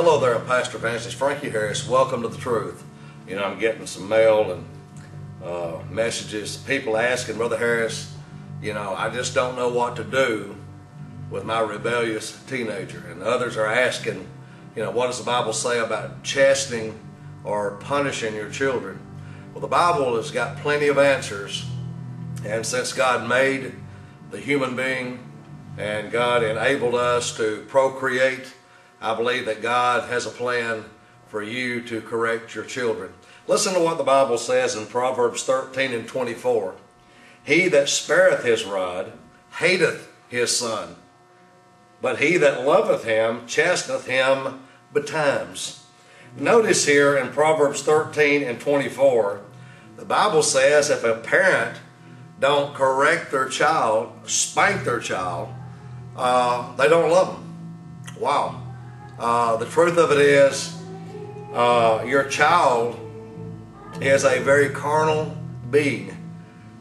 Hello there, I'm Pastor Evangelist Frankie Harris. Welcome to the truth. You know, I'm getting some mail and messages, people asking, Brother Harris, you know, I just don't know what to do with my rebellious teenager. And others are asking, you know, what does the Bible say about chastening or punishing your children? Well, the Bible has got plenty of answers. And since God made the human being and God enabled us to procreate, I believe that God has a plan for you to correct your children. Listen to what the Bible says in Proverbs 13 and 24. He that spareth his rod hateth his son, but he that loveth him chasteneth him betimes. Notice here in Proverbs 13 and 24, the Bible says if a parent don't correct their child, spank their child, they don't love them. Wow. The truth of it is, your child is a very carnal being,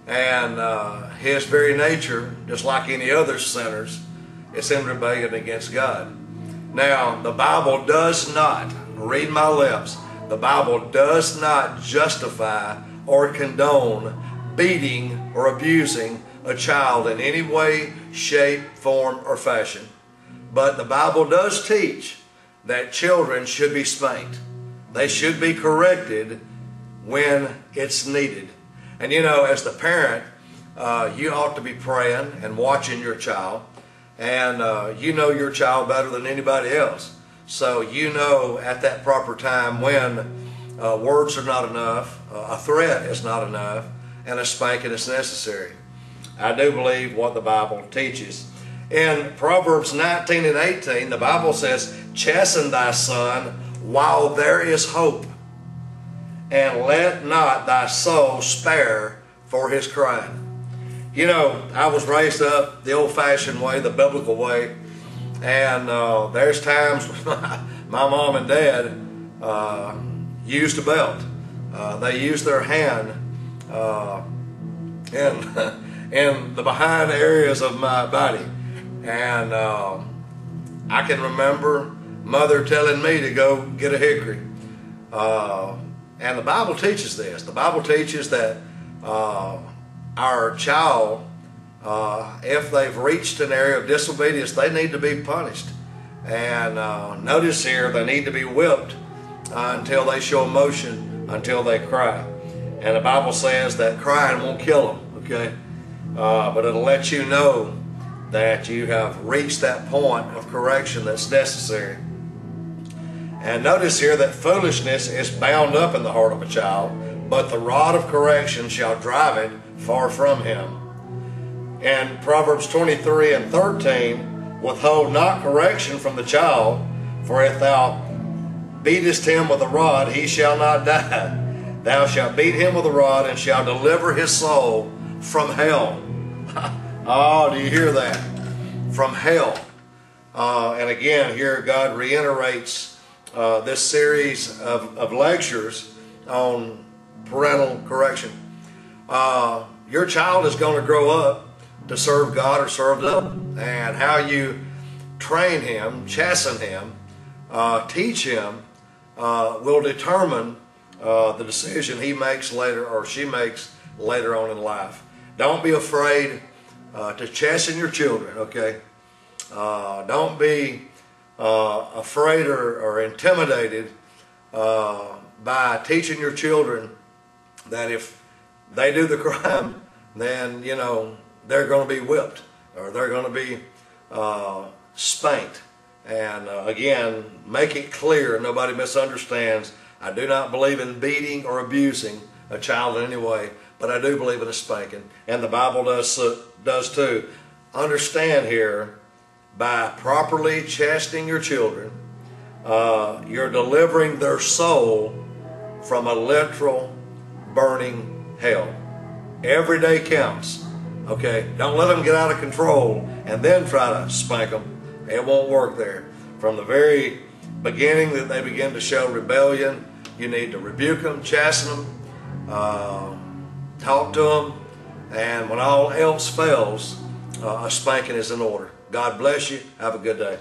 and his very nature, just like any other sinners, is in rebellion against God. Now, the Bible does not, read my lips, the Bible does not justify or condone beating or abusing a child in any way, shape, form, or fashion. But the Bible does teach that children should be spanked. They should be corrected when it's needed. And you know, as the parent, you ought to be praying and watching your child. And you know your child better than anybody else. So you know at that proper time when words are not enough, a threat is not enough, and a spanking is necessary. I do believe what the Bible teaches. In Proverbs 19 and 18, the Bible says, chasten thy son while there is hope, and let not thy soul spare for his crying. You know, I was raised up the old-fashioned way, the biblical way, and there's times when my mom and dad used a belt. They used their hand in the behind areas of my body. And I can remember Mother telling me to go get a hickory. And the Bible teaches this. The Bible teaches that our child, if they've reached an area of disobedience, they need to be punished. And notice here, they need to be whipped until they show emotion, until they cry. And the Bible says that crying won't kill them, okay? But it'll let you know that you have reached that point of correction that's necessary. And notice here that foolishness is bound up in the heart of a child, but the rod of correction shall drive it far from him. And Proverbs 23 and 13, withhold not correction from the child, for if thou beatest him with a rod, he shall not die. Thou shalt beat him with a rod, and shalt deliver his soul from hell. Oh, do you hear that? From hell. And again, here God reiterates this series of lectures on parental correction. Your child is going to grow up to serve God or serve them. And how you train him, chasten him, teach him, will determine the decision he makes later or she makes later on in life. Don't be afraid to chasten your children, okay? Don't be afraid or intimidated by teaching your children that if they do the crime, then, you know, they're going to be whipped or they're going to be spanked. And again, make it clear, nobody misunderstands, I do not believe in beating or abusing a child in any way, but I do believe in a spanking, and the Bible does too. Understand here, by properly chastening your children, you're delivering their soul from a literal burning hell. Every day counts, okay? Don't let them get out of control and then try to spank them. It won't work there. From the very beginning that they begin to show rebellion, you need to rebuke them, chasten them, talk to them, and when all else fails, a spanking is in order. God bless you. Have a good day.